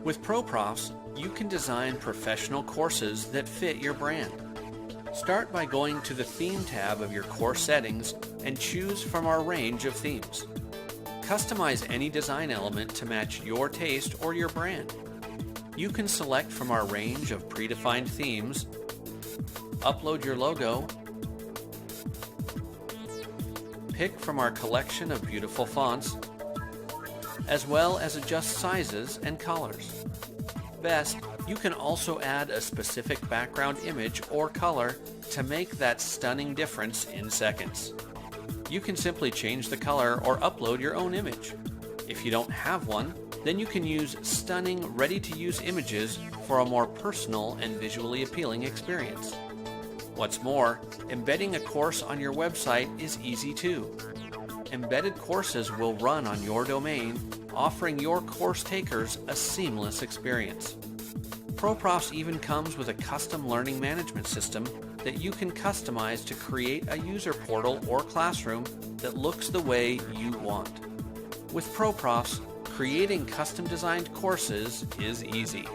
With ProProfs, you can design professional courses that fit your brand. Start by going to the Theme tab of your course settings and choose from our range of themes. Customize any design element to match your taste or your brand. You can select from our range of predefined themes, upload your logo, pick from our collection of beautiful fonts, as well as adjust sizes and colors. Best, you can also add a specific background image or color to make that stunning difference in seconds. You can simply change the color or upload your own image. If you don't have one, then you can use stunning, ready-to-use images for a more personal and visually appealing experience. What's more, embedding a course on your website is easy too. Embedded courses will run on your domain, offering your course takers a seamless experience. ProProfs even comes with a custom learning management system that you can customize to create a user portal or classroom that looks the way you want. With ProProfs, creating custom designed courses is easy.